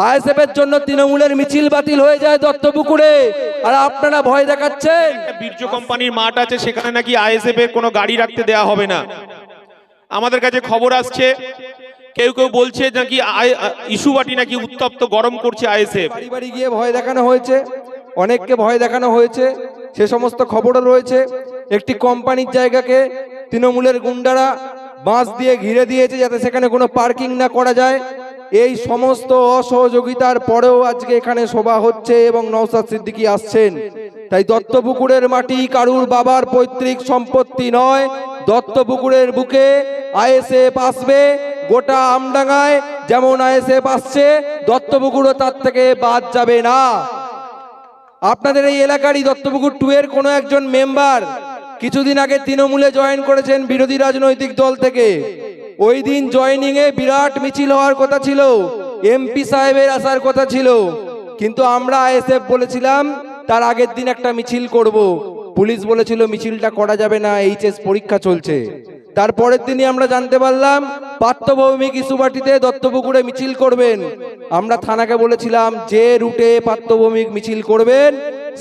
ISF এর জন্য তৃণমূলের মিছিল বাতিল হয়ে যায় দত্তপুকুরে, আর আপনারা ভয় দেখাচ্ছেন। বীর্য কোম্পানির মাঠ আছে, সেখানে নাকি আইএসএফ এর কোনো গাড়ি রাখতে দেয়া হবে না। আমাদের কাছে খবর আসছে, কেউ কেউ বলছে নাকি ইস্যুবাটি নাকি উত্তপ্ত গরম করছে আইএসএফ। বাড়ি বাড়ি গিয়ে ভয় দেখানো হয়েছে, অনেককে ভয় দেখানো হয়েছে, সে সমস্ত খবরও রয়েছে। একটি কোম্পানির জায়গাকে তৃণমূলের গুন্ডারা বাঁশ দিয়ে ঘিরে দিয়েছে যাতে সেখানে কোনো পার্কিং না করা যায়। এই সমস্ত অসহযোগিতার পরেও আজকে এখানে সভা হচ্ছে এবং নওশাদ সিদ্দিকী আসছেন। তাই দত্তপুকুরের মাটি কারুর বাবার পৈতৃক সম্পত্তি নয়। দত্তপুকুরের বুকে আইএসএফ আসবে। গোটা আমডাঙ্গায় যেমন আইএসএফ আসছে, দত্তপুকুরও তার থেকে বাদ যাবে না। আপনাদের এই এলাকারই দত্তপুকুর 2 এর কোনো একজন মেম্বার কিছুদিন আগে তৃণমূলে জয়েন করেছেন বিরোধী রাজনৈতিক দল থেকে। ওই দিন জয়েনিং এ বিরাট মিছিল হওয়ার কথা ছিল, এমপি সাহেবের আসার কথা ছিল, কিন্তু আমরা আইএসএফ বলেছিলাম তার আগের দিন একটা মিছিল করব। পুলিশ বলেছিল মিছিলটা করা যাবে না, এইচএস পরীক্ষা চলছে। তারপরের দিনই আমরা জানতে পারলাম পার্থভৌমিক ইস্যুবাটিতে দত্তপুকুরে মিছিল করবেন। আমরা থানাকে বলেছিলাম যে রুটে পার্থভৌমিক মিছিল করবেন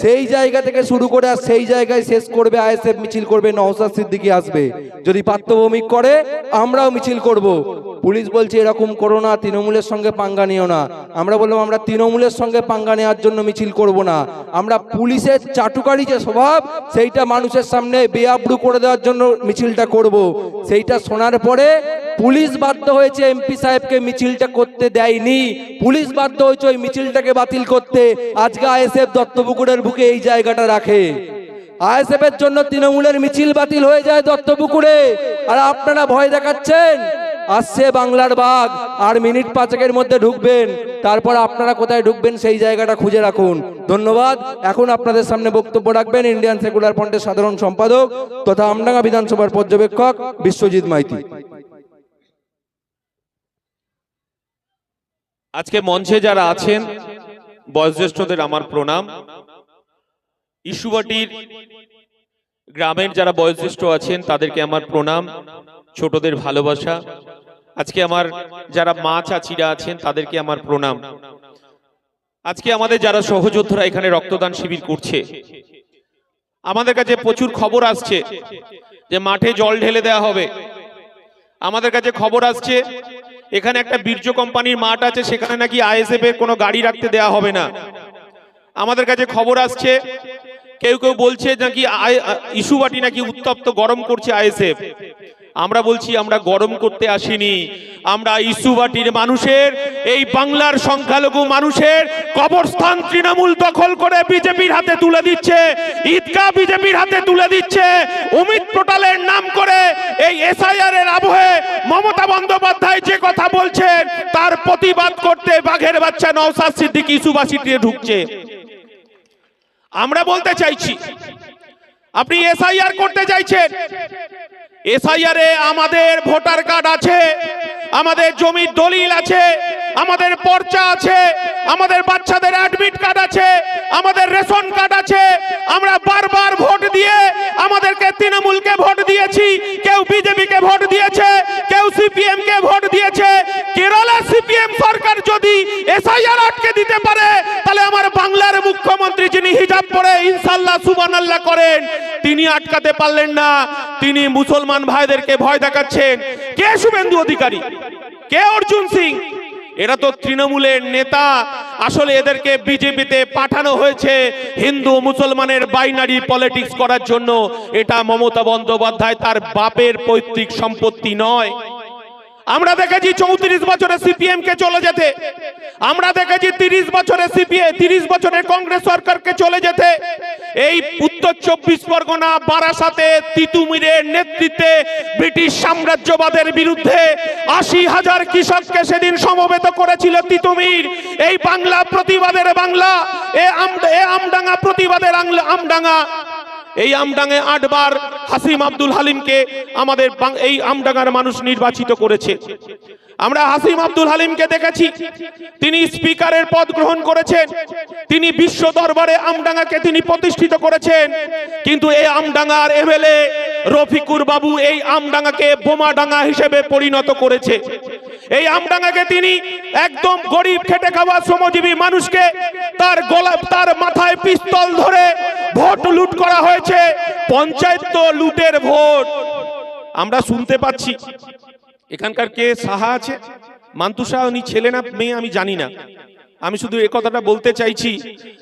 সেই জায়গা থেকে শুরু করে আর সেই জায়গায় শেষ করবে আইএসএফ মিছিল করবে, নওশাদ সিদ্দিকী আসবে। যদি পার্থভৌমিক করে আমরাও মিছিল করব। পুলিশ বলছে এরকম করো না, তৃণমূলের সঙ্গে পাঙ্গা নিও না। আমরা বললাম আমরা তৃণমূলের সঙ্গে পাঙ্গা নেওয়ার জন্য মিছিল করব না, আমরা পুলিশের চাটুকারি যে স্বভাব সেইটা মানুষের সামনে বেআবরু করে দেওয়ার জন্য মিছিলটা করব। সেইটা শোনার পরে পুলিশ বাধ্য হয়েছে এমপি সাহেবকে মিছিলটা করতে দেয়নি, পুলিশ বাধ্য হয়েছে ওই মিছিলটাকে বাতিল করতে। আজকে আইএসএফ দত্তপুকুরের বুকে এই জায়গাটা রাখে। আইএসএফ এর জন্য তৃণমূলের মিছিল বাতিল হয়ে যায় দত্তপুকুরে, আর আপনারা ভয় দেখাচ্ছেন। আসছে বাংলার বাঘ, আর মিনিট 5 মধ্যে ঢুকবেন, তারপর আপনারা কোথায় ঢুকবেন সেই জায়গাটা খুঁজে রাখুন। ধন্যবাদ। এখন আপনাদের সামনে বক্তব্য রাখবেন ইন্ডিয়ান সেকুলার ফ্রন্টের সাধারণ সম্পাদক তথা আমডাঙ্গা বিধানসভার পর্যবেক্ষক বিশ্বজিৎ মাইতি। আজকে মঞ্চে যারা আছেন বয়োজ্যেষ্ঠদের আমার প্রণাম। ইস্যুবাটির গ্রামের যারা বয়োজ্যেষ্ঠ আছেন তাদেরকে আমার প্রণাম, ছোটদের ভালোবাসা। আজকে আমার যারা মা চাচিরা আছেন তাদেরকে আমার প্রণাম। আজকে আমাদের যারা সহযোদ্ধারা এখানে রক্তদান শিবির করছে, আমাদের কাছে প্রচুর খবর আসছে যে মাঠে জল ঢেলে দেওয়া হবে। আমাদের কাছে খবর আসছে এখানে একটা বীর্য কোম্পানির মাঠ আছে, সেখানে নাকি আইএসএফ এর কোনো গাড়ি রাখতে দেয়া হবে না। আমাদের কাছে খবর আসছে কেউ কেউ বলছে নাকি ইস্যুবাটি নাকি উত্তপ্ত গরম করছে আইএসএফ। আমরা বলছি আমরা গরম করতে আসিনি, আমরা ইস্যুবাটির মানুষের, এই বাংলার সংখ্যালঘু মানুষের কবরস্থান তৃণমূল দখল করে বিজেপির হাতে তুলে দিচ্ছে, ঈদগাহ বিজেপির হাতে তুলে দিচ্ছে। অমিত পোর্টালের নাম করে এই এসআইআর এর আবহে মমতা বন্দ্যোপাধ্যায় যে কথা বলছেন তার প্রতিবাদ করতে বাঘের বাচ্চা নওশাদ সিদ্দিকী ইস্যুবাটিতে ঢুকছে। আমরা বলতে চাইছি আপনি এসআইআর করতে চাইছেন, এসআইআর এ আমাদের ভোটার কার্ড আছে, আমাদের জমির দলিল আছে, আমাদের পর্চা আছে, আমাদের বাচ্চাদের অ্যাডমিট কার্ড আছে, আমাদের রেশন কার্ড আছে। আমরা বারবার ভোট দিয়ে আমাদেরকে তৃণমূলকে ভোট দিয়েছি, কেউ বিজেপিকে ভোট দিয়েছে, কেউ সিপিএম কে ভোট দিয়েছে। কেরলে সিপিএম সরকার যদি এসআইআর আটকে দিতে পারে তাহলে আমার বাংলার মুখ্যমন্ত্রী যিনি হিজাব পরে ইনশাআল্লাহ সুবহানাল্লাহ করেন তিনি আটকাতে পারলেন না। তিনি মুসলমান ভাইদেরকে ভয় দেখাচ্ছেন। কে শুভেন্দু অধিকারী, কে অর্জুন সিং, এরা তো তৃণমূলের নেতা। আসলে এদেরকে বিজেপিতে পাঠানো হয়েছে হিন্দু মুসলমানের বাইনারি পলিটিক্স করার জন্য। এটা মমতা বন্দ্যোপাধ্যায় তার বাপের পৈতৃক সম্পত্তি নয়। আমরা দেখেছি 34 বছরে সিপিএম কে চলে যেতে, আমরা দেখেছি 30 বছরের কংগ্রেস সরকারকে চলে যেতে। এই উত্তর 24 পরগনা বারাসাতে তিতুমিরের নেতৃত্বে ব্রিটিশ সাম্রাজ্যবাদের বিরুদ্ধে 80,000 কৃষককে সেদিন সমবেত করেছিল তিতুমির। এই বাংলা প্রতিবাদের বাংলা, আমডাঙ্গা প্রতিবাদের আমডাঙ্গা। এই আমডাঙ্গায় 8 বার হাসিম আব্দুল হালিমকে আমাদের এই আমডাঙ্গার মানুষ নির্বাচিত করেছে। আমরা হাসিম আব্দুল হালিমকে দেখেছি, তিনি স্পিকারের পদ গ্রহণ করেছেন, তিনি বিশ্ব দরবারে আমডাঙ্গাকে তিনি প্রতিষ্ঠিত করেছেন। কিন্তু এই আমডাঙ্গার এমএলএ রফিকুর বাবু এই আমডাঙ্গাকে বোমাডাঙ্গা হিসেবে পরিণত করেছে। এই আমডাঙ্গাকে তিনি একদম গরিব খেটে খাওয়া শ্রমজীবী মানুষকে তার মাথায় পিস্তল ধরে ভোট লুট করা হয়েছে। পঞ্চায়েত তো লুটের ভোট আমরা শুনতে পাচ্ছি। এখানকার কে সাহা আছে, মান্তু সাহা, উনি ছেলে না মেয়ে আমি জানি না। আমি শুধু এই কথাটা বলতে চাইছি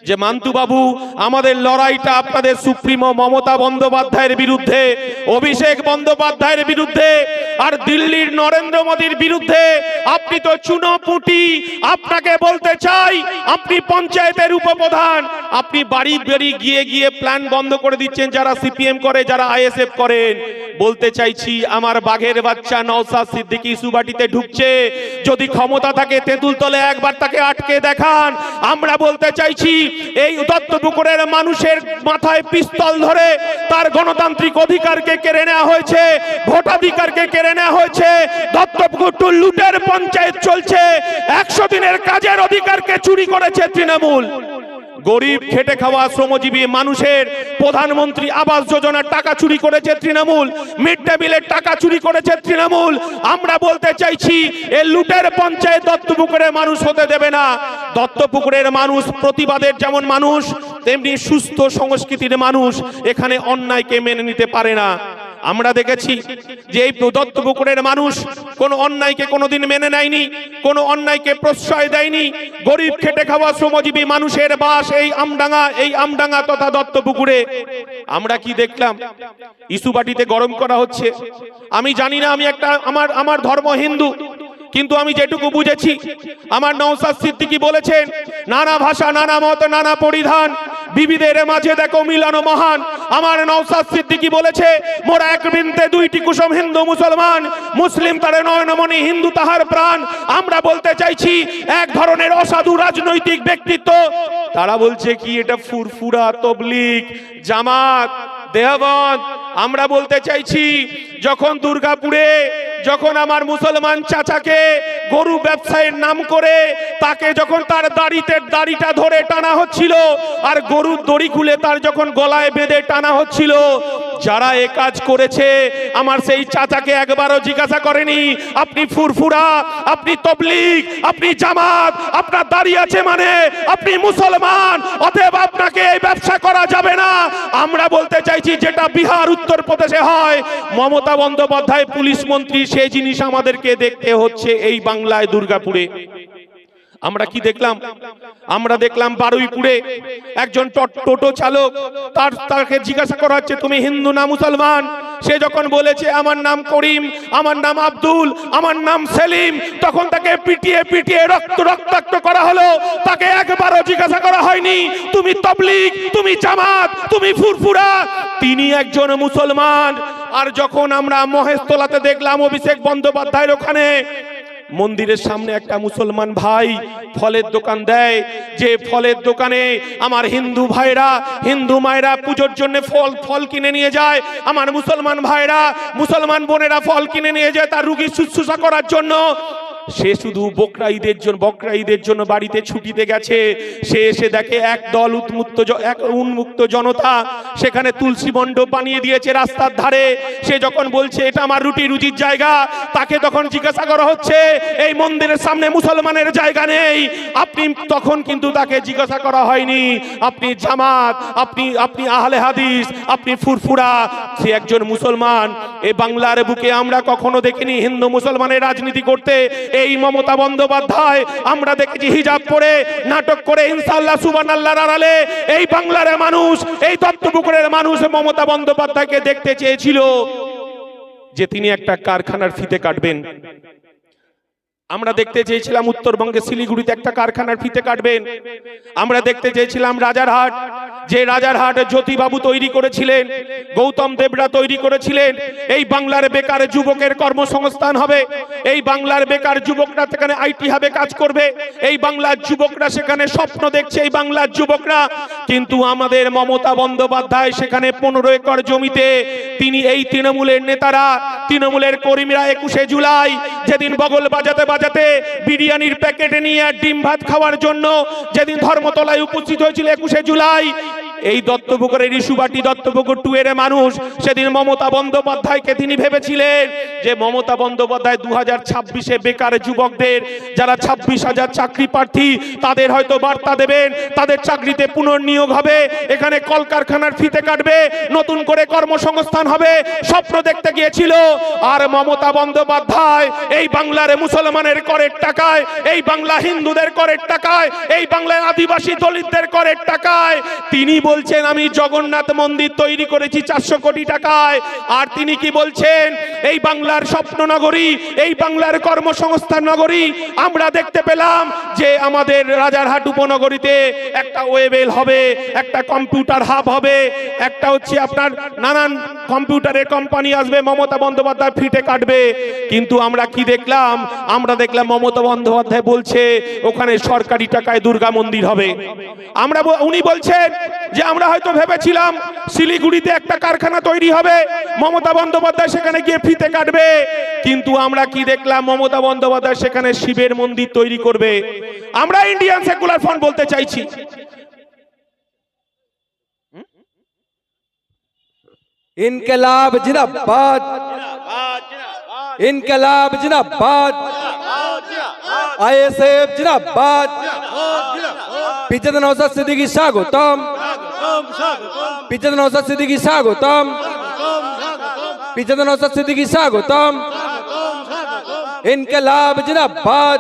যে মান্তু বাবু, আমাদের লড়াইটা আপনাদের সুপ্রিমো মমতা বন্দ্যোপাধ্যায়ের বিরুদ্ধে, অভিষেক বন্দ্যোপাধ্যায়ের বিরুদ্ধে, আর দিল্লির নরেন্দ্র মোদীর বিরুদ্ধে। আপনি তো চুনোপুটি। আপনাকে বলতে চাই, আপনি পঞ্চায়েতের উপপ্রধান, আপনি বাড়ি বাড়ি গিয়ে গিয়ে প্ল্যান বন্ধ করে দিচ্ছেন যারা সিপিএম করে, যারা আইএসএফ করেন। বলতে চাইছি, আমার বাঘের বাচ্চা নওশাদ সিদ্দিকী সুবাটিতে ঢুকছে, যদি ক্ষমতা থাকে তেঁতুলতলে একবার তাকে আটকে দেখান। আমরা বলতে চাইছি, এই দত্তপুকুরের মানুষের মাথায় পিস্তল ধরে তার গণতান্ত্রিক অধিকারকে কেড়ে নেওয়া হয়েছে, ভোটাধিকারকে কেড়ে নেওয়া হয়েছে। দত্তপুকুর টু লুটের পঞ্চায়েত চলছে। 100 দিনের কাজের অধিকারকে চুরি করেছে তৃণমূল। গরিব খেটে খাওয়া শ্রমজীবী মানুষের প্রধানমন্ত্রী আবাস যোজনার টাকা চুরি করেছে তৃণমূল, মিড ডে মিলের টাকা চুরি করেছে তৃণমূল। আমরা বলতে চাইছি, এই লুটের পঞ্চায়েত দত্তপুকুরের মানুষ হতে দেবে না। দত্তপুকুরের মানুষ প্রতিবাদের যেমন মানুষ, তেমনি সুস্থ সংস্কৃতির মানুষ। এখানে অন্যায়কে মেনে নিতে পারে না। আমরা দেখেছি যে এই দত্তপুকুরের মানুষ কোন অন্যায়কে কোনোদিন মেনে নেয়নি, কোন অন্যায়কে প্রশ্রয় দেয়নি। গরিব খেটে খাওয়া শ্রমজীবী মানুষের বাস এই আমডাঙ্গা তথা দত্তপুকুরে। আমরা কি দেখলাম, ইস্যুবাটিতে গরম করা হচ্ছে। আমি জানি না, আমি আমার ধর্ম হিন্দু, কিন্তু আমি যেটুকু বুঝেছি, আমার নওশাদ সিদ্দিকী বলেছেন, নানা ভাষা, নানা মত, নানা পরিধান, বিবিধের মাঝে দেখো মিলন মহান। আমার নওশাদ সিদ্দিকী বলেছে, মোরা এক বৃন্তে দুইটি কুসুম, হিন্দু মুসলমান, মুসলিম তারে নয়নমণি, হিন্দু তাহার প্রাণ। আমরা বলতে চাইছি, এক ধরনের অসাধু রাজনৈতিক ব্যক্তিত্ব, তারা বলছে কি এটা ফুরফুরা, তবলিগ, জামাত, দেওবন্দ। আমরা বলতে চাইছি, যখন দুর্গাপুরে যখন আমার মুসলমান চাচাকে গরু ব্যবসায়ের নাম করে তাকে যখন তার দাড়িটা ধরে টানা হচ্ছিল, আর গরুর দড়ি খুলে তার যখন গলায় বেঁধে টানা হচ্ছিল, যারা এ কাজ করেছে আমার সেই চাচাকে একবারও জিজ্ঞাসা করেনি আপনি ফুরফুরা, আপনি তবলিগ, আপনি জামাত, আপনার দাড়ি আছে মানে আপনি মুসলমান, অতএব আপনাকে এই ব্যবসা করা যাবে না। আমরা বলতে চাইছি, যেটা বিহার, উত্তরপ্রদেশে হয়, মমতা বন্দ্যোপাধ্যায় পুলিশ মন্ত্রী, সেই জিনিস আমাদেরকে দেখতে হচ্ছে এই বাংলায়, দুর্গাপুরে। আমরা কি দেখলাম? আমরা দেখলাম বারুইপুরে একজন টোটো চালক, তাকে জিজ্ঞাসা করা হচ্ছে তুমি হিন্দু না মুসলমান? সে যখন বলেছে আমার নাম করিম, আমার নাম আব্দুল, আমার নাম সেলিম, তখন তাকে পিটিয়ে পিটিয়ে রক্তাক্ত করা হলো। তাকে একবারও জিজ্ঞাসা করা হয়নি তুমি তবলিগ, তুমি জামাত, তুমি ফুরফুরা। তিনি একজন মুসলমান। আর যখন আমরা মহেশতলাতে দেখলাম অভিষেক বন্দ্যোপাধ্যায়ের ওখানে মন্দিরের সামনে একটা মুসলমান ভাই ফলের দোকান দেয়, যে ফলের দোকানে আমার হিন্দু ভাইরা, হিন্দু মায়েরা পুজোর জন্য ফল কিনে নিয়ে যায়, আমার মুসলমান ভাইরা, মুসলমান বোনেরা ফল কিনে নিয়ে যায় তার রুগী শুশ্রূষা করার জন্য। সে শুধু বকরা ঈদের জন্য বাড়িতে ছুটিতে গেছে। সে এসে দেখে এক দল উন্মুক্ত জনতা সেখানে তুলসী মণ্ডপ বানিয়ে দিয়েছে রাস্তার ধারে। সে যখন বলছে এটা আমার রুজির জায়গা, তাকে তখন জিজ্ঞাসা করা হচ্ছে এই মন্দিরের সামনে মুসলমানের জায়গা নেই। তখন কিন্তু তাকে জিজ্ঞাসা করা হয়নি আপনি জামাত, আপনি আহলে হাদিস, আপনি ফুরফুরা। সে একজন মুসলমান। এই বাংলার বুকে আমরা কখনো দেখিনি হিন্দু মুসলমানের রাজনীতি করতে। এই মমতা বন্দ্যোপাধ্যায় আমরা দেখেছি হিজাব পরে নাটক করে, ইনশাআল্লাহ সুবহানাল্লাহর আড়ালে এই বাংলার মানুষ, এই দত্তপুকুরের মানুষ মমতা বন্দ্যোপাধ্যায়কে দেখতে চেয়েছিল যে তিনি একটা কারখানার ফিতে কাটবেন। আমরা দেখতে চেয়েছিলাম উত্তরবঙ্গে শিলিগুড়িতে একটা কারখানার ফিতে কাটবেন। আমরা দেখতে চেয়েছিলাম রাজারহাট, যে রাজারহাট জ্যোতিবাবু তৈরি করেছিলেন, গৌতম দেবরা তৈরি করেছিলেন। এই বাংলার বেকার যুবকের কর্মসংস্থান হবে, এই বাংলার বেকার যুবকরা সেখানে আইটি হাবে কাজ করবে, এই বাংলার যুবকরা সেখানে স্বপ্ন দেখছে, এই বাংলার যুবকরা। কিন্তু আমাদের মমতা বন্দ্যোপাধ্যায় সেখানে 15 একর জমিতে তিনি এই তৃণমূলের নেতারা, তৃণমূলের কর্মীরা 21শে জুলাই যেদিন বগল বাজাতে বাজাতে বিরিয়ানির প্যাকেটে নিয়ে ডিম ভাত খাওয়ার জন্য যেদিন ধর্মতলায় উপস্থিত হয়েছিল 21শে জুলাই, এই দত্তপুকুরের ইস্যুবাটি দত্তপুকুর 2 এর মানুষ সেদিন মমতা বন্দ্যোপাধ্যায়কে তিনি ভেবেছিলেন যে মমতা বন্দ্যোপাধ্যায় 2026-এ বেকার যুবকদের যারা 26,000 চাকরি প্রার্থী তাদের হয়তো বার্তা দেবেন, তাদের চাকরিতে পুনর্নিয়োগ হবে, এখানে কলকারখানার ফিতে কাটবে, নতুন করে কর্মসংস্থান হবে, স্বপ্ন দেখতে গিয়েছিল। আর মমতা বন্দ্যোপাধ্যায় এই বাংলার মুসলমানের করের টাকায়, এই বাংলা হিন্দুদের করের টাকায়, এই বাংলার আদিবাসী দলিতদের করের টাকায় তিনি বলছেন আমি জগন্নাথ মন্দির তৈরি করেছি 400 কোটি টাকায়। আর তিনি কি বলছেন এই বাংলার স্বপ্ন নগরী, এই বাংলার কর্মসংস্থান নগরী। আমরা দেখতে পেলাম যে আমাদের রাজারহাট উপনগরীতে একটা ওয়েবেল হবে, একটা কম্পিউটার হাব হবে, একটা হচ্ছে আপনার নানান কম্পিউটারের কোম্পানি আসবে, মমতা বন্দ্যোপাধ্যায় ফিটে কাটবে। কিন্তু আমরা কি দেখলাম? আমরা দেখলাম মমতা বন্দ্যোপাধ্যায় বলছে ওখানে সরকারি টাকায় দুর্গা মন্দির হবে। উনি বলছেন যে আমরা হয়তো ভেবেছিলাম শিলিগুড়িতে একটা কারখানা তৈরি হবে, মমতা বন্দ্যোপাধ্যায় সেখানে গিয়ে ফিতে কাটবে। কিন্তু আমরা কি দেখলাম? মমতা বন্দ্যোপাধ্যায় সেখানে শিবের মন্দির তৈরি করবে। আমরা ইন্ডিয়ান সেকুলার ফ্রন্ট বলতে চাইছি ইনকলাব জিন্দাবাদ, ইনকলাব জিন্দাবাদ, আইএসএফ জিন্দাবাদ, পিছনে নওশাদ সিদ্দিকী স্বাগতম, পিছনে নওশাদ সিদ্দিকী স্বাগতম, পিছনে নওশাদ সিদ্দিকী স্বাগতম, ইনকলাব জিন্দাবাদ,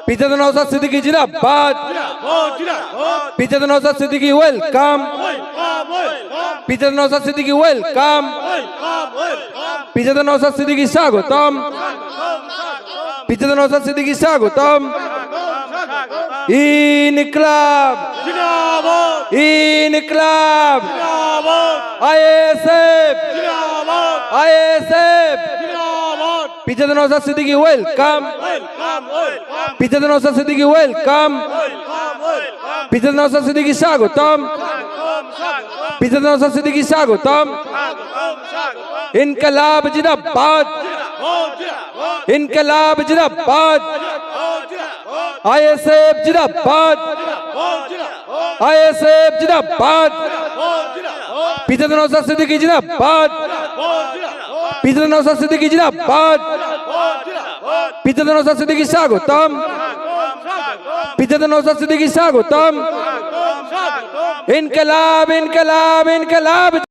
পিছনে নওশাদ সিদ্দিকী জিন্দাবাদ, পিছনে নওশাদ সিদ্দিকী ওয়েলকাম, পিছনে নওশাদ সিদ্দিকী ওয়েলকাম, পিছনে নওশাদ সিদ্দিকী স্বাগতম, পিছনে নওশাদ সিদ্দিকী স্বাগতম। ইনকলাব জিন্দাবাদ, ইনকলাব জিন্দাবাদ, আইএসএফ জিন্দাবাদ, আইএসএফ জিন্দাবাদ, পিছনে নওশাদ সিদ্দিকী ওয়েলকাম, পিছনে নওশাদ সিদ্দিকী ওয়েলকাম, পিছনে নওশাদ সিদ্দিকী স্বাগতম, পিছনে নওশাদ সিদ্দিকী স্বাগতম। ইনকলাব জিন্দাবাদ, ইনকলাব জিন্দাবাদ, আইএসএফ জিন্দাবাদ, আইএসএফ জিন্দাবাদ, পিছনে নওশাদ সিদ্দিকী জিন্দাবাদ, পিছনে নওশাদ সিদ্দিকী জিন্দাবাদ, পিছনে নওশাদ সিদ্দিকী স্বাগতম, পিছনে নওশাদ সিদ্দিকী স্বাগতম। ইনকলাব, ইনকলাব, ইনকলাব।